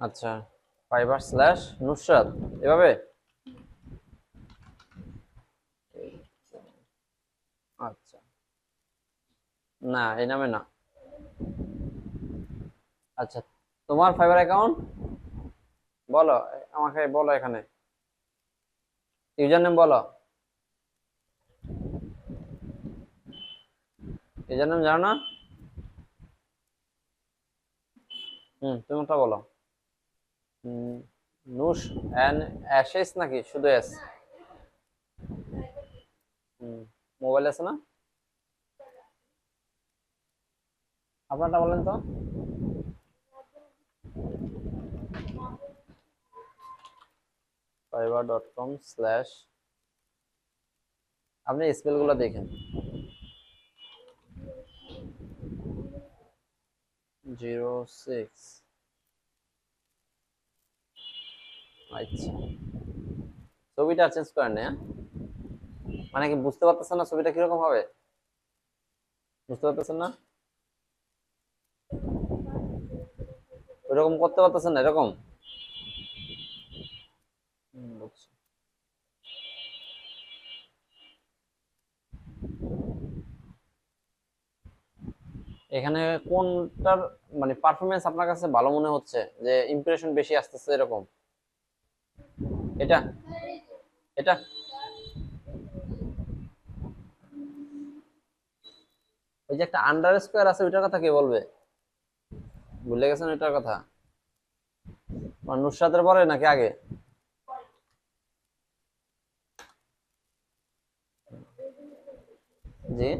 আচ্ছা, fibre slash Nusrat এভাবে। আচ্ছা, না এই নামে না। আচ্ছা, তোমার ফাইবার অ্যাকাউন্ট বলো, আমাকে বলো এখানে ইউজার নেম বলো। ইউজার নেম জানো না? তুমিটা বলো। হুম, নুস এন এস নাকি শুধু এস? হুম, মোবাইল আছে না? আপনারটা বলেন তো। fiverr.com/ আপনি স্পেলগুলো দেখেন। 06। আচ্ছা, ছবিটা চেঞ্জ করেন না, হ্যাঁ? মানে কি বুঝতে পারতেছেন না ছবিটা কিরকম হবে? বুঝতে পারতেছেন না? ওইরকম করতে পারতেছেন না এরকম? বুঝছি। এখানে কোনটার মানে পারফরমেন্স আপনার কাছে ভালো মনে হচ্ছে, যে ইমপ্রেশন বেশি আসতেছে এরকম? এটা এটা ওই যে একটা আন্ডার স্কোয়ার আছে, ওইটার কথা কে বলবে? ভুলে গেছেন ওইটার কথা? নুসরাতের পরে নাকি আগে? জি।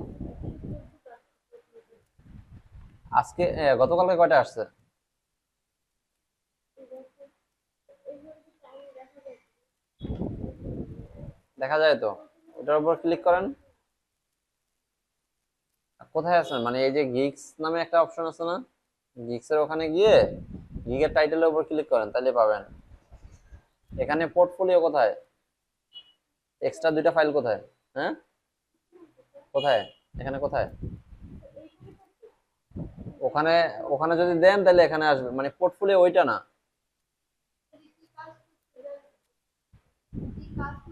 আজকে গতকালকে কয়টা আসছে? দেখা যায় তো। ওটার উপর ক্লিক করেন। কোথায় আছেন, মানে এই যে গিগস নামে একটা অপশন আছে না, গিগস এর ওখানে গিয়ে গিগের টাইটেলের উপর ক্লিক করেন, তাহলে পাবেন। এখানে পোর্টফোলিও কোথায়? এক্সট্রা দুইটা ফাইল কোথায়? হ্যাঁ, কোথায়? এখানে কোথায়? ওখানে, ওখানে যদি দেন তাহলে এখানে আসবে, মানে পোর্টফোলিও ওইটা না।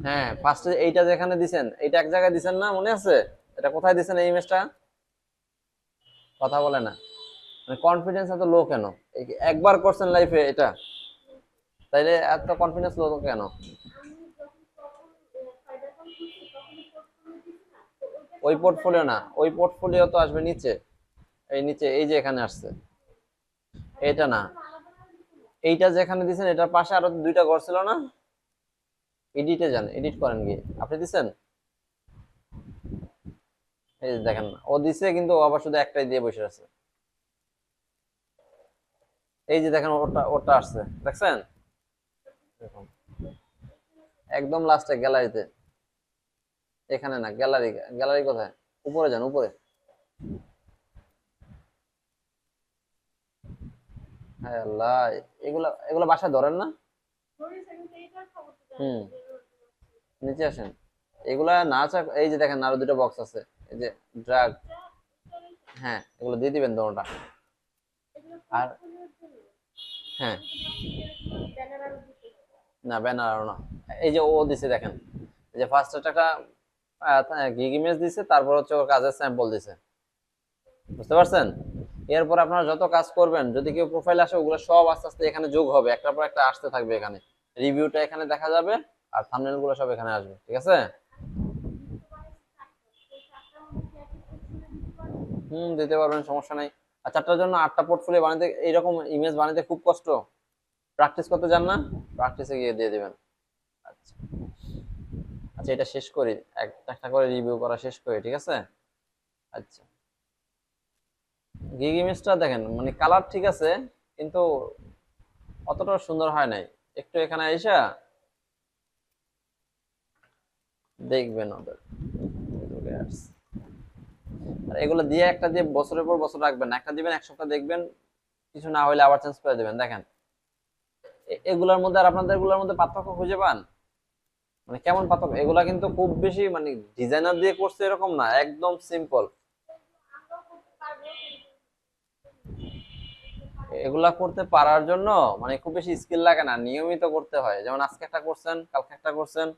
হ্যাঁ, ফার্স্টে এইটা যেখানে দিছেন, এইটা এক জায়গায় দিছেন না, মনে আছে? এটা কোথায় দিছেন এই ইমেজটা? কথা বলে না, মানে কনফিডেন্স এত লো কেন? একবার করছেন লাইফে এটা, তাইলে এত কনফিডেন্স লো কেন? ওই পোর্টফোলিও না, ওই পোর্টফোলিও তো আসবে নিচে। এই নিচে, এই যে এখানে আসছে, এটা না। এইটা যেখানে দিছেন এটার পাশে আরো দুইটা ঘর ছিল না? এডিটে যান, এডিট করেন গিয়ে। আপনি দিছেন? এই যে দেখেন না, ও দিছে কিন্তু ও আবার শুধু একটাই দিয়ে বসে আছে। এই যে দেখেন, ওটা ওটা আসছে, দেখছেন? দেখুন, একদম লাস্টে গ্যালারিতে। এখানে না, গ্যালারি। গ্যালারি কোথায়? উপরে যান, উপরে। হ্যাঁ আল্লাহ, এগুলা এগুলা বাসায় ধরেন না? হুম, নিচে আসেন। এগুলা না এই যে দেখেন আরো দুটো বক্স আছে, এই যে ড্রাগ। হ্যাঁ, এগুলো দিয়ে দিবেন দোনোটা। আর হ্যাঁ, না ব্যানার আরো না। এই যে ও দিছে দেখেন, এই যে ফার্স্ট একটা গিগ ইমেজ দিছে, তারপর হচ্ছে ওর কাজের স্যাম্পল দিছে। বুঝতে পারছেন? এরপর আপনারা যত কাজ করবেন, যদি কেউ প্রোফাইল আসে, ওগুলো সব আস্তে আস্তে এখানে যোগ হবে, একটার পর একটা আসতে থাকবে এখানে। রিভিউটা এখানে দেখা যাবে, আর থাম্বনেল গুলো সব এখানে আসবে, ঠিক আছে? দিতে পারবেন, সমস্যা নাই। আর চারটার জন্য 8টা পোর্টফোলিও বানাতে, এইরকম ইমেজ বানাতে খুব কষ্ট। প্র্যাকটিস করতে যান না, প্র্যাকটিসে গিয়ে দিয়ে দিবেন। আচ্ছা। আচ্ছা, এটা শেষ করি, একটা একটা করে রিভিউ করা শেষ করি, ঠিক আছে? আচ্ছা, গিগ ইমেজটা দেখেন, মানে কালার ঠিক আছে, কিন্তু অতটা সুন্দর হয় নাই। একটু এখানে আইসা দেখবেন ওদের। আর এগুলো দিয়ে একটা দিয়ে বছরের পর বছর রাখবেন না, একটা দিবেন, এক সপ্তাহ দেখবেন, কিছু না হইলে আবার চেঞ্জ করে দিবেন। দেখেন এগুলোর মধ্যে আর আপনাদের এগুলোর মধ্যে পার্থক্য খুঁজে পান? মানে কেমন পার্থক্য? এগুলা কিন্তু খুব বেশি মানে ডিজাইনার দিয়ে করছে এরকম না, একদম সিম্পল। এগুলা করতে পারার জন্য মানে খুব বেশি স্কিল লাগে না, নিয়মিত করতে হয়। যেমন আজকে একটা করছেন, কালকে একটা করছেন।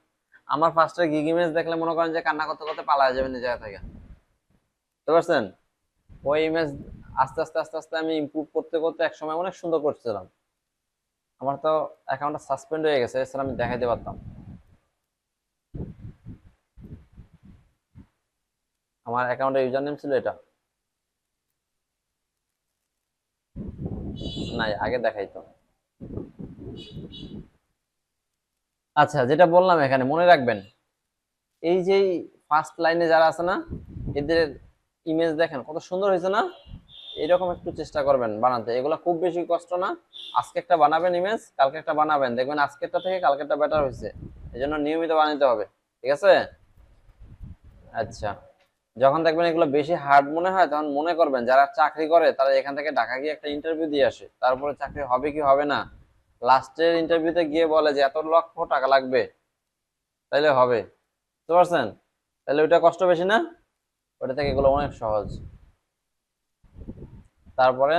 আমার ফার্স্টে গিগ ইমেজ দেখলে মনে করেন যে কান্না করতে করতে পালা যাবেন এই জায়গা থেকে, বুঝতে পারছেন? ওই ইমেজ আস্তে আস্তে আস্তে আস্তে আমি ইমপ্রুভ করতে করতে এক সময় অনেক সুন্দর করছিলাম। আমার তো অ্যাকাউন্টটা সাসপেন্ড হয়ে গেছে, এছাড়া আমি দেখাইতে পারতাম। আমার অ্যাকাউন্টের ইউজার নেম ছিল এটা। নাই, আগে দেখাইতো। আচ্ছা, যেটা বললাম এখানে মনে রাখবেন, এই যে ফার্স্ট লাইনে যারা আছে না, এদের ইমেজ দেখেন কত সুন্দর হয়েছে না? এরকম একটু চেষ্টা করবেন বানাতে, এগুলো খুব বেশি কষ্ট না। আজকে একটা বানাবেন ইমেজ, কালকে একটা বানাবেন, দেখবেন আজকেরটা থেকে কালকেরটা বেটার হয়েছে। এই জন্য নিয়মিত বানাতে হবে, ঠিক আছে? আচ্ছা, যখন দেখবেন এগুলো বেশি হার্ড মনে হয়, তখন মনে করবেন যারা চাকরি করে তারা এখান থেকে ঢাকা গিয়ে একটা ইন্টারভিউ দিয়ে আসে, তারপরে চাকরি হবে কি হবে না, লাস্টের ইন্টারভিউতে গিয়ে বলে যে এত লক্ষ টাকা লাগবে, তাইলে হবে। বুঝতে পারছেন? তাহলে ওইটা কষ্ট বেশি না? ওটা থেকে এগুলো অনেক সহজ। তারপরে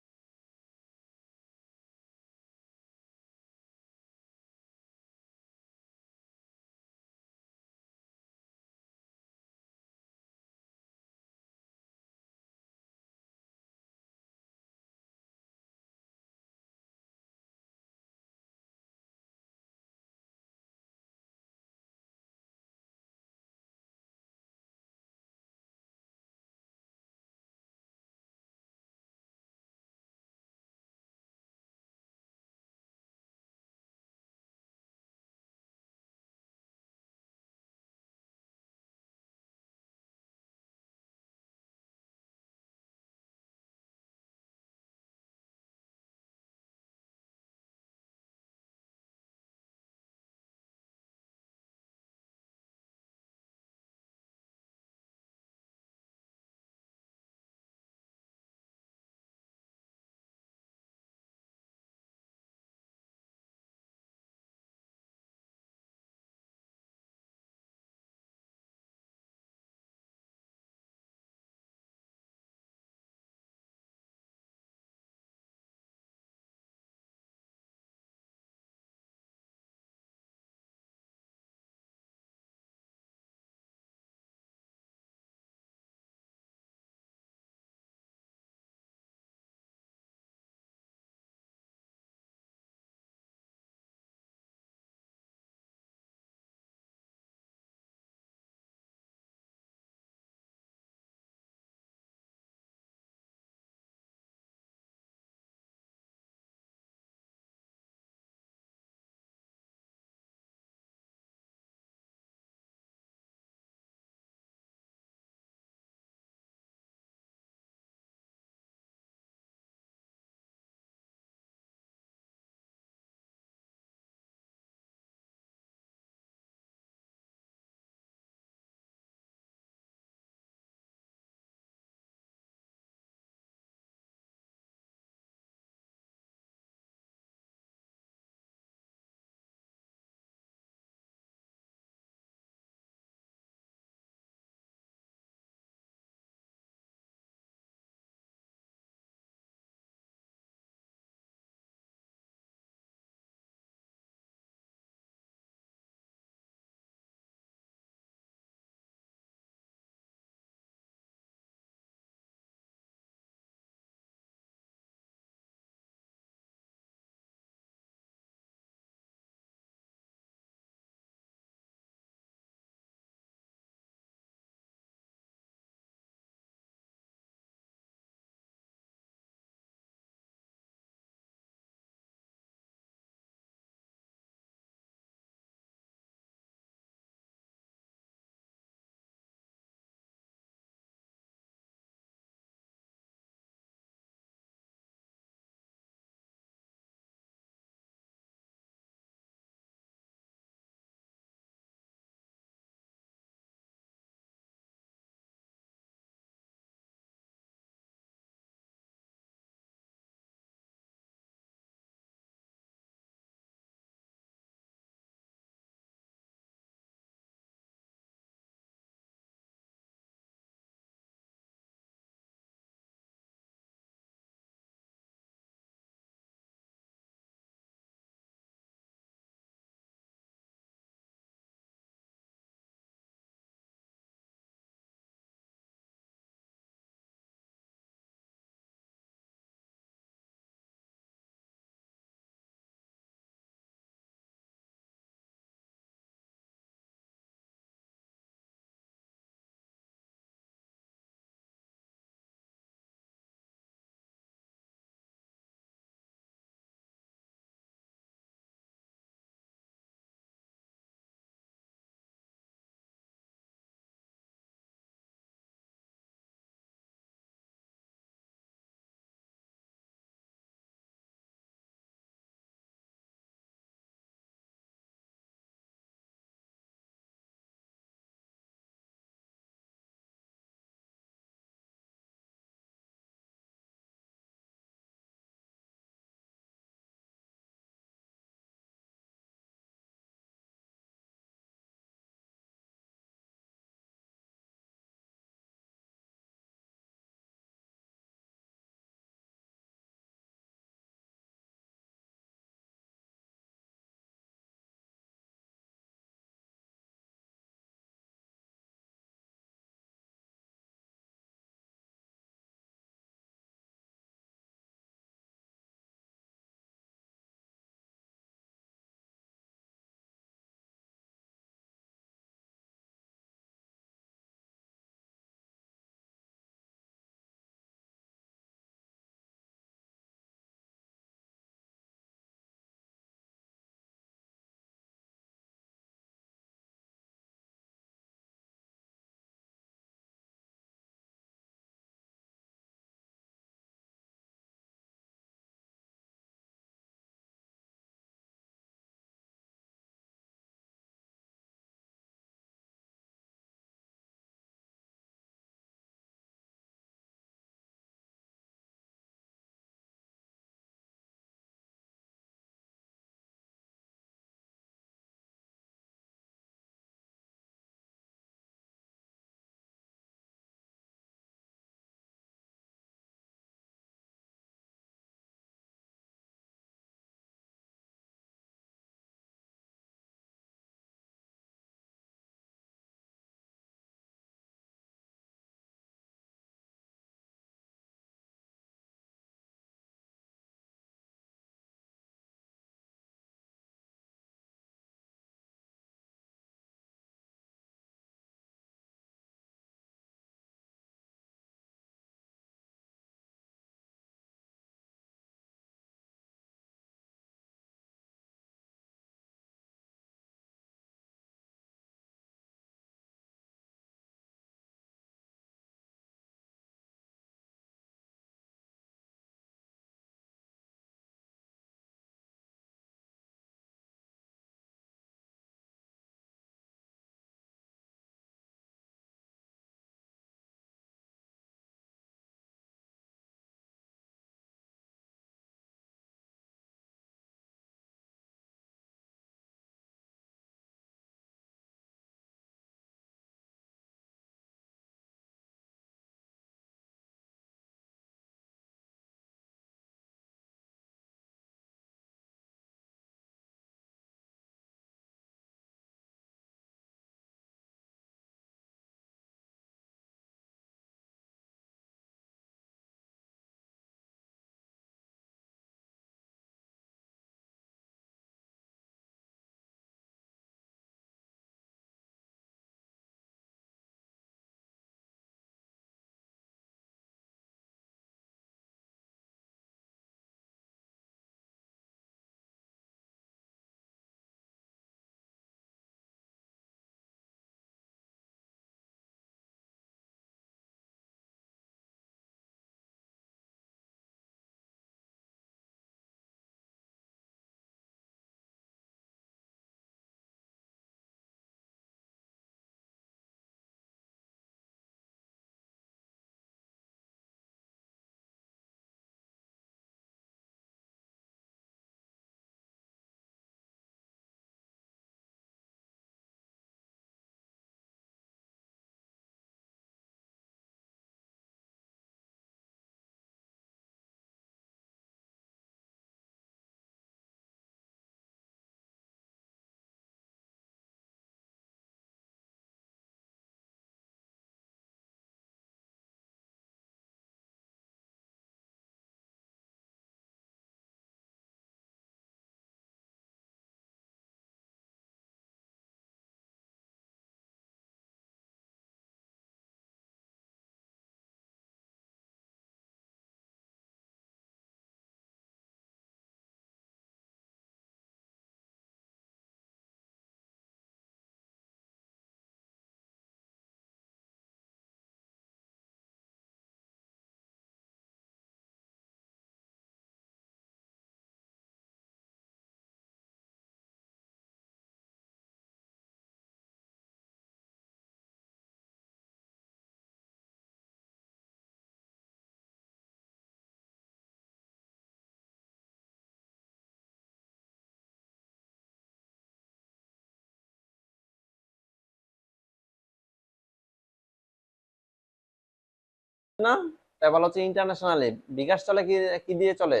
না, পেপাল হচ্ছে ইন্টারন্যাশনালি। বিকাশ চলে কি কি দিয়ে চলে?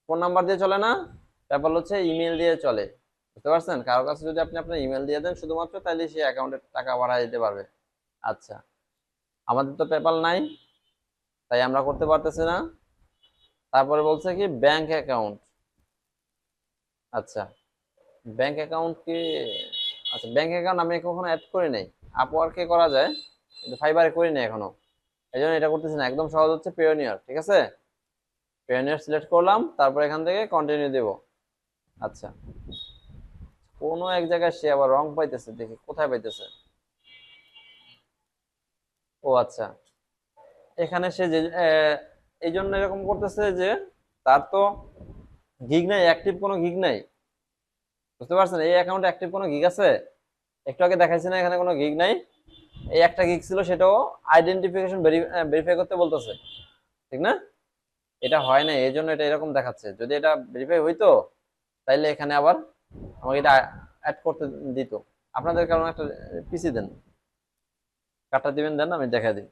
ফোন নাম্বার দিয়ে চলে না। পেপাল হচ্ছে ইমেল দিয়ে চলে। বুঝতে পারছেন? কারো কাছে যদি আপনি আপনার ইমেল দিয়ে দেন শুধুমাত্র, তাহলে সে অ্যাকাউন্টে টাকা পাঠিয়ে দিতে পারবে। আচ্ছা, আমাদের তো পেপাল নাই, তাই আমরা করতে পারতেছি না। তারপরে বলছে কি ব্যাংক অ্যাকাউন্ট। আচ্ছা, ব্যাংক অ্যাকাউন্ট কি? আচ্ছা, ব্যাংক অ্যাকাউন্ট আমি কখনো অ্যাড করি নাই। আপওয়ার্কে করা যায়, কিন্তু ফাইবারে করি নাই এখনো। এই জন্য এটা করতেছি না। একদম সহজ হচ্ছে পেওনিয়ার। ঠিক আছে, পেওনিয়ার সিলেক্ট করলাম, তারপর এখান থেকে কন্টিনিউ দেব। আচ্ছা, কোনো এক জায়গায় সে আবার রং পাইতেছে, দেখি কোথায় পাইতেছে। ও আচ্ছা, এখানে সে যে এই জন্য এরকম করতেছে যে তার তো গিগ নাই, অ্যাক্টিভ কোনো গিগ নাই। বুঝতে পারছেন? এই অ্যাকাউন্টে অ্যাক্টিভ কোনো গিগ আছে? একটু আগে দেখাইছি না এখানে কোনো গিগ নাই। এই একটা গিগ ছিল, সেটাও আইডেন্টিফিকেশন ভেরিফাই করতে বলতেছে। ঠিক না? এটা হয় না, এই জন্য এটা এরকম দেখাচ্ছে। যদি এটা ভেরিফাই হইতো তাইলে এখানে আবার আমাকে এটা অ্যাড করতে দিত। আপনাদের কারণ একটা পিসি দেন, কার্ডটা দিবেন, দেন আমি দেখা দিই।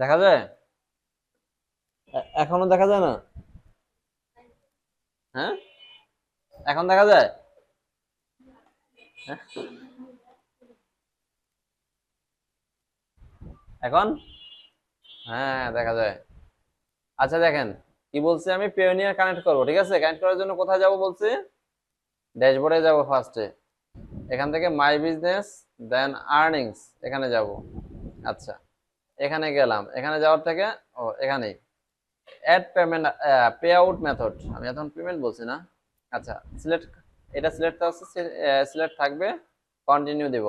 দেখা যায়? এখনো দেখা যায় না? হ্যাঁ, এখন দেখা যায়? হ্যাঁ? এখন? হ্যাঁ, দেখা যায়। আচ্ছা দেখেন, কি বলছে, আমি পেওনিয়ার কানেক্ট করবো। ঠিক আছে, কানেক্ট করার জন্য কোথায় যাব বলছে? ড্যাশবোর্ডে যাব ফার্স্টে। এখান থেকে মাই বিজনেস, দেন আর্নিংস, এখানে যাব। আচ্ছা, এখানে গেলাম। এখানে যাওয়ার থেকে এখানেই add payment, pay out method, আমি এখন পেমেন্ট বলছি না। আচ্ছা, সিলেক্ট, এটা সিলেক্ট আছে, সিলেক্ট থাকবে, কন্টিনিউ দেব।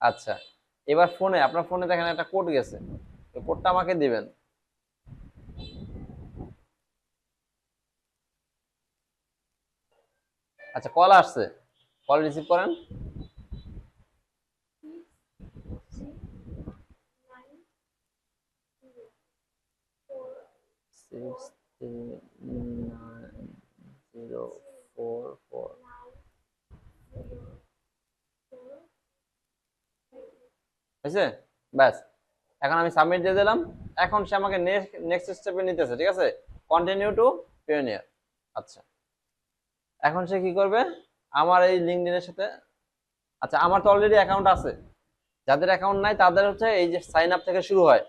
আচ্ছা, এবার ফোনে, আপনার ফোনে দেখেন একটা কোড গেছে, তো কোডটা আমাকে দিবেন। আচ্ছা, কল আসছে, কল রিসিভ করেন। 63904 হয়েছে? ব্যাস, এখন আমি সাবমিট দিয়ে দিলাম। এখন সে আমাকে নেক্সট স্টেপে নিতেছে। ঠিক আছে, কন্টিনিউ টু পিওনিয়ার। আচ্ছা, এখন সে কি করবে? আমার এই লিঙ্কডইনের সাথে, আচ্ছা আমার তো অলরেডি অ্যাকাউন্ট আছে। যাদের অ্যাকাউন্ট নাই তাদের হচ্ছে এই যে সাইন আপ থেকে শুরু হয়।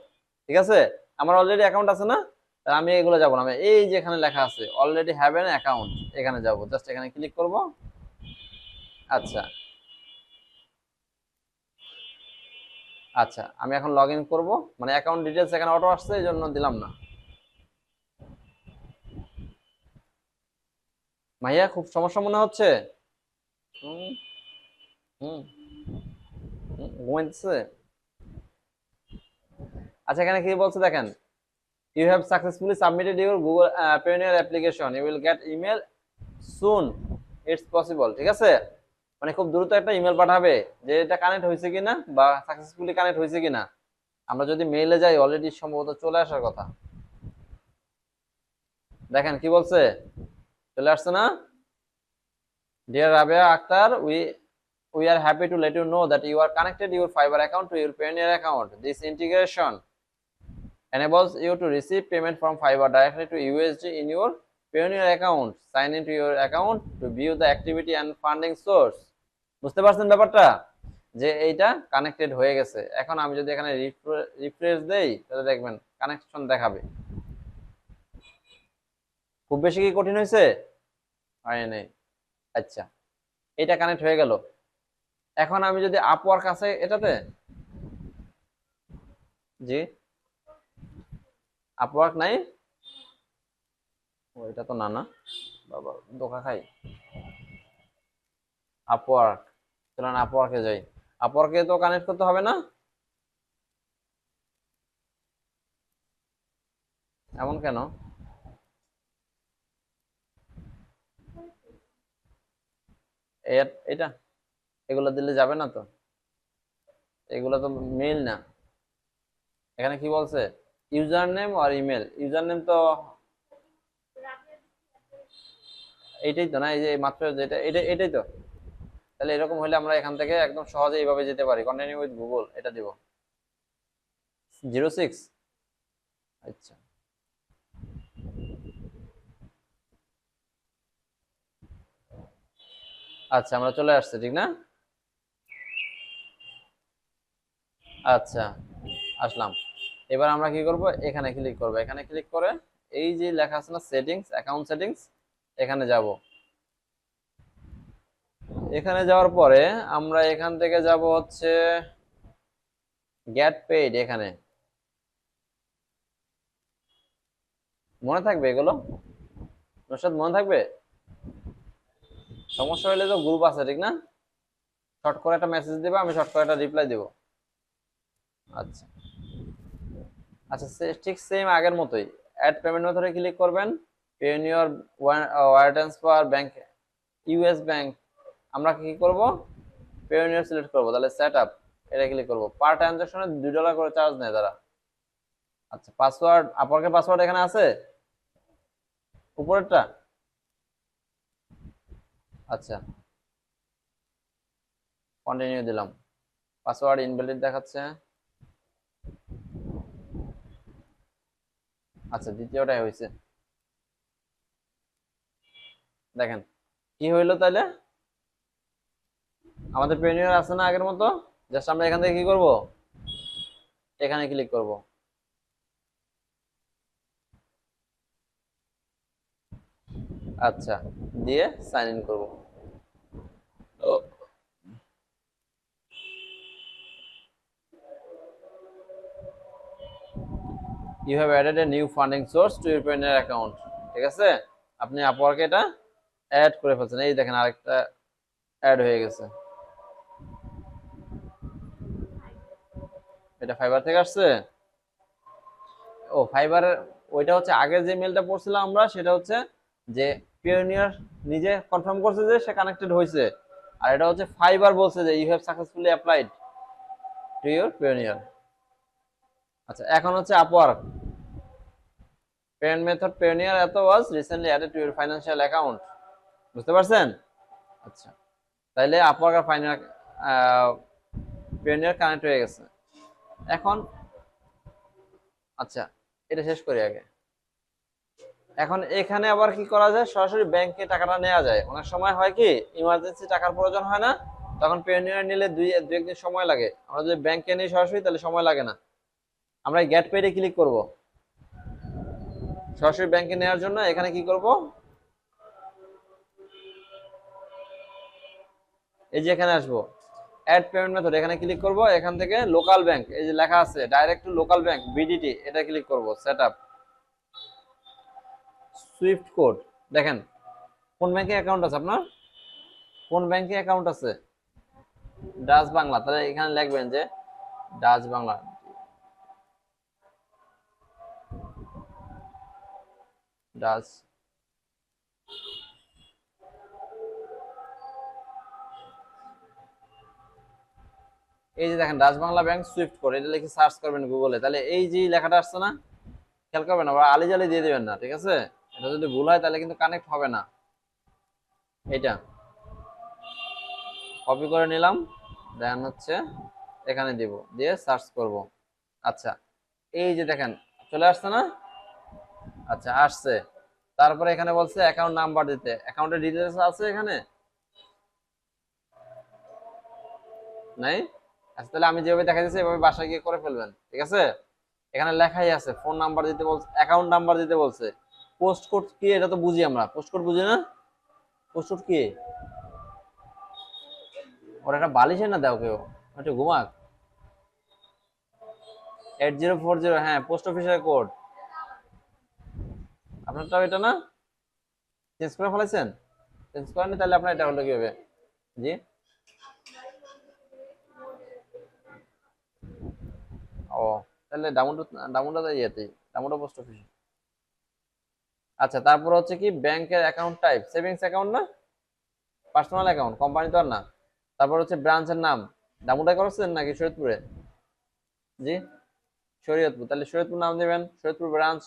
ঠিক আছে, আমার অলরেডি অ্যাকাউন্ট আছে না, আমি এগুলো যাব না। আমি এই যে এখানে লেখা আছে অলরেডি হ্যাভ এন অ্যাকাউন্ট, এখানে যাব, জাস্ট এখানে ক্লিক করব। আচ্ছা, আচ্ছা আমি এখন লগ ইন করবো, মানে অ্যাকাউন্ট ডিটেলস এখানে অটো আসছে, এই জন্য দিলাম না। ভাইয়া খুব সমস্যা মনে হচ্ছে। হুম, হুম, ঘুমাইতেছে। আচ্ছা, এখানে কি বলছে দেখেন, you have successfully submitted your Google Payoneer application, you will get email soon, it's possible. ঠিক আছে, মানে খুব দ্রুত একটা ইমেল পাঠাবে যে এটা কানেক্ট হয়েছে কিনা বা সাকসেসফুলি কানেক্ট হয়েছে কিনা। আমরা যদি মেইলে যাই অলরেডি সম্ভবত চলে আসার কথা। দেখেন কি বলছে, চলে আসছে না? Dear Rabeya Akter, we are happy to let you know that you are connected your Fiverr account to your Payoneer account. This integration enables you to receive payment from Fiverr directly to USD in your Payoneer account. Sign into your account to view the activity and funding source. বুঝতে পারছেন ব্যাপারটা, যে এইটা connected হয়ে গেছে। এখন আমি যদি এখানে রিফ্রেশ দেই তাহলে দেখবেন কানেকশন দেখাবে। খুব বেশি কি কঠিন হয়েছে? হয় নাই। আচ্ছা, এটা কানেক্ট হয়ে গেল। এখন আমি যদি আপওয়ার্ক আছে এটাতে, জি আপওয়ার্ক নাই। ও এটা তো না, না বাবা, ধোকা খাই। আপওয়ার্ক, চলেন আপওয়ার্কে যাই। আপওয়ার্কে তো কানেক্ট করতে হবে না? এমন কেন? এটা এগুলো দিলে যাবে না তো? এগুলো তো মেইল না। এখানে কি বলছে, ইউজার নেম আর ইমেল। ইউজার নেম তো এইটাই তো না, এই যে মাত্র যেটা, এটাই তো। তাহলে এরকম হলে আমরা এখান থেকে একদম সহজে এইভাবে যেতে পারি, কন্টিনিউ উইথ গুগল এটা দিব 06। আচ্ছা, আচ্ছা আমরা চলে আসছে ঠিক না? আচ্ছা, আসলাম। এবার আমরা কি করব, এখানে ক্লিক করব। এখানে ক্লিক করে এই যে লেখা আছে না সেটিংস, অ্যাকাউন্ট সেটিংস, এখানে যাব। এখানে যাওয়ার পরে আমরা এখান থেকে যাব হচ্ছে গেট পেইড। এখানে মনে থাকবে এগুলো? নরসাদ মনে থাকবে? সমস্যা হলে তো গ্রুপ আছে ঠিক না? শর্ট করে একটা মেসেজ দিবা, আমি শর্ট করে একটা রিপ্লাই দিব। আচ্ছা, আচ্ছা ঠিক সেম আগের মতোই অ্যাড পেমেন্ট মেথডে ক্লিক করবেন। Payoneer wire transfer bank, US bank. আমরা কি করব, পেওনিয়র সিলেক্ট করব। তাহলে সেট আপ এটা ক্লিক করব। পার ট্রানজাকশনে $2 করে চার্জ নেয় তারা। আচ্ছা, পাসওয়ার্ড, আপওয়ার্কের পাসওয়ার্ড এখানে আছে উপরেরটা। আচ্ছা, কন্টিনিউ দিলাম। পাসওয়ার্ড ইনভ্যালিড দেখাচ্ছে। আচ্ছা, দ্বিতীয়টাই হয়েছে। দেখেন কি হইলো তাহলে, আমাদের পেওনিয়র আছে না আগের মতো। জাস্ট আমরা এখান থেকে কি করব, এখানে ক্লিক করব। আচ্ছা, দিয়ে সাইন ইন করব। You have added a new funding source to your Payoneer account. ঠিক আছে, আপনি আপওয়ার্কে এটা অ্যাড করে ফেলছেন। এই দেখেন আরেকটা অ্যাড হয়ে গেছে। এটা ফাইবার থেকে আসছে। ও ফাইবারের, ওইটা হচ্ছে আগের যে মেলটা পড়ছিলাম আমরা, সেটা হচ্ছে যে পিওনিয়ার নিজে কনফার্ম করছে যে সে কানেক্টেড হয়েছে। আর এটা হচ্ছে ফাইবার বলছে যে you have successfully applied to your Payoneer. আচ্ছা, এখন হচ্ছে Upwork payment method Payoneer it was recently added to your financial account. বুঝতে পারছেন? আচ্ছা, তাইলে আপওয়ার্ক আর ফাইনাল পিওনিয়ার কানেক্ট হয়ে গেছে এখন। আচ্ছা, এটা শেষ করি আগে। এখন এখানে আবার কি করা যায়, সরাসরি ব্যাংকে টাকাটা নেওয়া যায়। অনেক সময় হয় কি ইমার্জেন্সি টাকার প্রয়োজন হয় না, তখন পেওনিয়ার নিলে দুই একদিন সময় লাগে। আমরা যদি ব্যাংকে নিই সরাসরি তাহলে সময় লাগে না। আমরা গেট পেইডে ক্লিক করব। সরাসরি ব্যাংকে নেওয়ার জন্য এখানে কি করব, এই যে এখানে আসবো, অ্যাড পেমেন্ট মেথড, এখানে ক্লিক করব। এখান থেকে লোকাল ব্যাংক, এই যে লেখা আছে direct two local bank BDT, এটা ক্লিক করব। Set up Swift code. দেখেন কোন ব্যাংকে অ্যাকাউন্ট আছে আপনার, কোন ব্যাংকে অ্যাকাউন্ট আছে? ডাচ বাংলা। তাহলে এখানে লিখবেন যে ডাচ বাংলা, ডাচ। এই যে দেখেন Dutch Bangla bank Swift code, এটা লিখে সার্চ করবেন গুগলে। তাহলে এই যে লেখাটা আসছে না, খেয়াল করবেন, আবার আলি জালি দিয়ে দিবেন না, ঠিক আছে? এটা যদি ভুল হয় তাহলে কিন্তু কানেক্ট হবে না। এটা কপি করে নিলাম, দেন হচ্ছে এখানে দিব, দিয়ে সার্চ করব। আচ্ছা, এই যে দেখেন চলে আসছে না? আচ্ছা, আসছে। তারপরে এখানে বলছে অ্যাকাউন্ট নাম্বার দিতে, অ্যাকাউন্টের ডিটেলস আছে এখানে নাই? আচ্ছা, তাহলে আমি যেভাবে দেখা যাচ্ছে এভাবে বাসায় গিয়ে করে ফেলবেন, ঠিক আছে? এখানে লেখাই আছে ফোন নাম্বার দিতে বলছে, অ্যাকাউন্ট নাম্বার দিতে বলছে। পোস্ট কোড কি এটা তো বুঝি আমরা, পোস্ট কোড বুঝি না? পোস্ট কোড কি? ওর একটা বালিশে না দাও কেউ, একটু ঘুমাক। 8040, হ্যাঁ পোস্ট অফিসের কোড। আপনারটাও এটা না? চেঞ্জ করে ফেলেছেন? চেঞ্জ করেনি তাহলে আপনার এটা হলো কিভাবে? জি, ও তাহলে ডাউনলোড ইয়েতে, ডাউনলোড পোস্ট অফিস। আচ্ছা, তারপর হচ্ছে কি ব্যাংকের অ্যাকাউন্ট টাইপ, সেভিংস অ্যাকাউন্ট না, পার্সোনাল অ্যাকাউন্ট, কোম্পানি তো আর না। তারপর হচ্ছে ব্রাঞ্চের নাম, দামুটায় করেছেন নাকি শরীয়তপুরে? জি, শরীয়তপুর, তাহলে শরীয়তপুর নাম দিবেন, শরীয়তপুর ব্রাঞ্চ।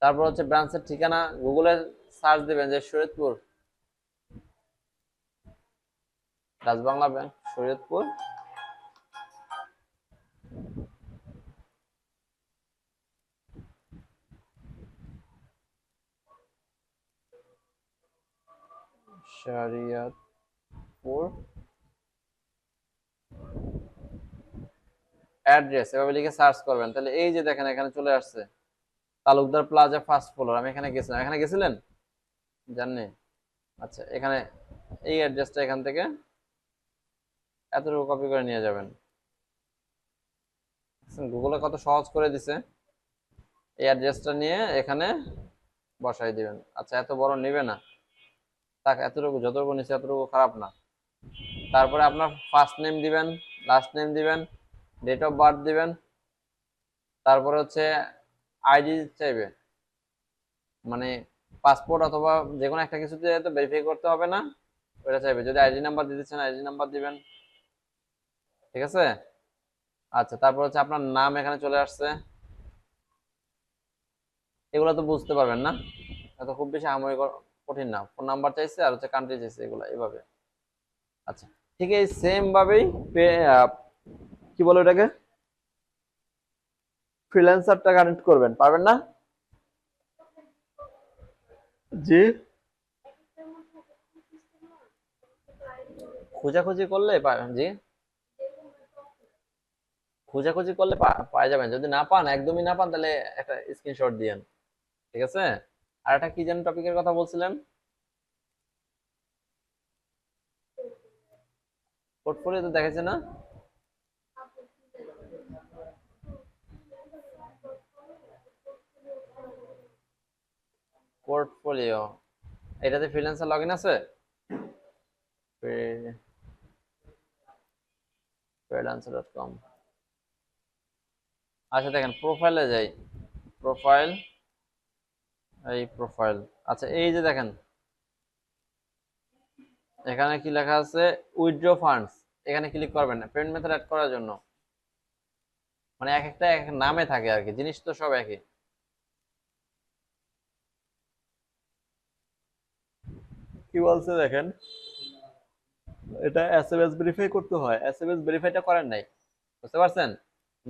তারপর হচ্ছে ব্রাঞ্চের ঠিকানা গুগলে সার্চ দিবেন যে শরীয়তপুর রাজবাংলা ব্যাংক শরীয়তপুর। শরীয়তপুর অ্যাড্রেস এভাবে লিখে সার্চ করবেন, তাহলে এই যে দেখেন এখানে চলে আসছে তালুকদার প্লাজা ফার্স্ট ফ্লোর। আমি এখানে গেছিলাম, এখানে গেছিলেন জাননি? আচ্ছা, এখানে এই অ্যাড্রেসটা এখান থেকে এতটুকু কপি করে নিয়ে যাবেন। গুগলে কত সহজ করে দিছে। এই অ্যাড্রেসটা নিয়ে এখানে বসাই দিবেন। আচ্ছা, এত বড় নেবে না, তাক এতটুকু, যতটুকু নিচে এতটুকু খারাপ না। তারপরে আপনার ফার্স্ট নেম দিবেন, লাস্ট নেম দিবেন, ডেট অফ বার্থ দিবেন। তারপরে হচ্ছে আইডি চাইবে, মানে পাসপোর্ট অথবা যে কোনো একটা কিছুতে তো ভেরিফাই করতে হবে না, ওটা চাইবে। যদি আইডি নাম্বার দিতে চান আইডি নাম্বার দিবেন, ঠিক আছে? আচ্ছা, তারপর হচ্ছে আপনার নাম এখানে চলে আসছে। এগুলো তো বুঝতে পারবেন না, এত খুব বেশি আহামরি কঠিন না। ফোন নাম্বার চাইছে আর হচ্ছে কান্ট্রি চাইছে, এগুলো এইভাবে। আচ্ছা, ঠিক এই সেম ভাবেই কি বলো এটাকে, ফ্রিল্যান্সারটা কানেক্ট করবেন, পারবেন না? জি, খোঁজাখুঁজি করলে জি, খোঁজাখুঁজি করলে পাওয়া যাবেন। যদি না পান, একদমই না পান, তাহলে একটা স্ক্রিনশট দিয়েন, ঠিক আছে? আর একটা কি যেন টপিকের কথা বলছিলেন? পোর্টফোলিও তো দেখাচ্ছে না। পোর্টফোলিও, এটাতে ফ্রিল্যান্সার লগইন আছে? freelancer.com। আচ্ছা, দেখেন প্রোফাইলে যাই, প্রোফাইল, এই প্রোফাইল। আচ্ছা, এই যে দেখেন এখানে কি লেখা আছে, উইথড্র ফান্ডস। এখানে ক্লিক করবেন না, পেমেন্ট মেথড অ্যাড করার জন্য। মানে এক একটা এক এক নামে থাকে আর কি, জিনিস তো সব একই। কি বলছে দেখেন, এটা এসএমএস ভেরিফাই করতে হয়, এসএমএস ভেরিফাইটা করেন নাই, বুঝতে পারছেন?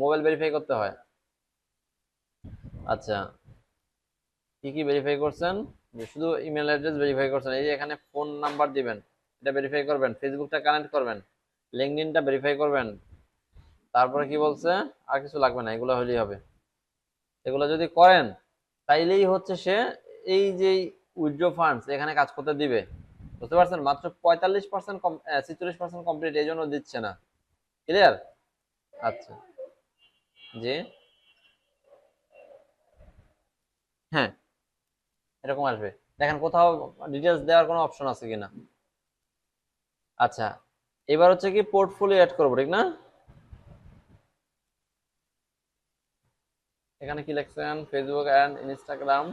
মোবাইল ভেরিফাই করতে হয়। আচ্ছা, কি কি ভেরিফাই করছেন? যে শুধু ইমেল অ্যাড্রেস ভেরিফাই করছেন, এই যে এখানে ফোন নাম্বার দিবেন, এটা ভেরিফাই করবেন, ফেসবুকটা কানেক্ট করবেন, লিঙ্কডইনটা ভেরিফাই করবেন। তারপরে কি বলছে, আর কিছু লাগবে না, এগুলো হলেই হবে। এগুলো যদি করেন তাইলেই হচ্ছে সে এই যে উইথড্র ফান্ডস এখানে কাজ করতে দিবে, বুঝতে পারছেন? মাত্র 45% 46% কমপ্লিট, এই জন্য দিচ্ছে না। ক্লিয়ার? আচ্ছা, জি, হ্যাঁ, এরকম আসবে। দেখেন কোথাও ডিটেলস দেওয়ার কোনো অপশন আছে কিনা। আচ্ছা, এবার হচ্ছে কি পোর্টফোলিও অ্যাড করবো, ঠিক না? এখানে কি লিখছেন, Facebook and Instagram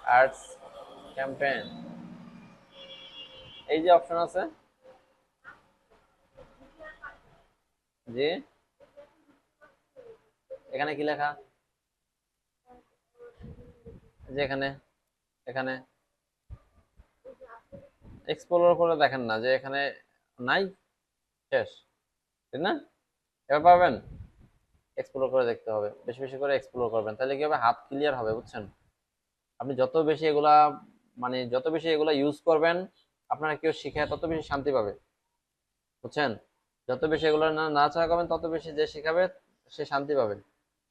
ads campaign, এই যে অপশন আছে, জি, এখানে কি লেখা, যে এখানে, এখানে এক্সপ্লোর করে দেখেন না যে এখানে নাই, শেষ, ঠিক না? এবার পাবেন, এক্সপ্লোর করে দেখতে হবে, বেশি বেশি করে এক্সপ্লোর করবেন, তাহলে কি হবে, হাত ক্লিয়ার হবে, বুঝছেন? আপনি যত বেশি এগুলা, মানে যত বেশি এগুলা ইউজ করবেন, আপনারা কেউ শিখে তত বেশি শান্তি পাবে, বুঝছেন? যত বেশি এগুলো না নাড়াচাড়া করবেন, তত বেশি যে শিখাবে সে শান্তি পাবে।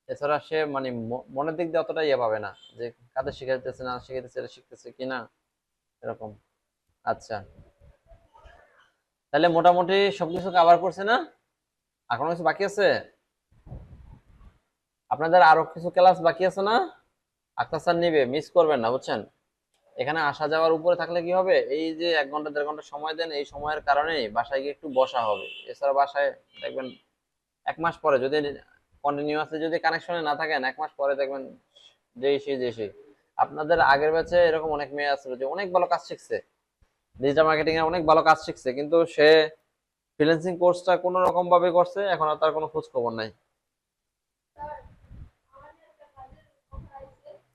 এছাড়া সে মানে মনের দিক দিয়ে অতটা ইয়ে পাবে না, যে কাদের শিখাইতেছে না শিখাইতেছে, এটা শিখতেছে কিনা, এরকম। আচ্ছা, তাহলে মোটামুটি সবকিছু কভার করছে না? আর কোনো কিছু বাকি আছে? আপনাদের আরো কিছু ক্লাস বাকি আছে না? আক্তার স্যার নিবে, মিস করবেন না, বুঝছেন? এখানে আসা যাওয়ার উপরে থাকলে কি হবে, এই যে 1 ঘন্টা 1.5 ঘন্টা সময় দেন, এই সময়ের কারণেই বাসায় গিয়ে একটু বসা হবে। এছাড়া বাসায় দেখবেন 1 মাস পরে যদি কন্টিনিউয়াসলি যদি কানেকশনে না থাকেন, 1 মাস পরে দেখবেন যেই আপনাদের আগের ব্যাচে এরকম অনেক মেয়ে আছে যে অনেক ভালো কাজ শিখছে, ডিজিটাল মার্কেটিং এর অনেক ভালো কাজ শিখছে, কিন্তু সে ফ্রিল্যান্সিং কোর্সটা কোনো রকম ভাবে করছে, এখন আর তার কোনো খোঁজ খবর নাই।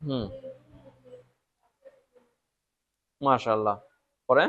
হুম। মাশাআল্লাহ। পরে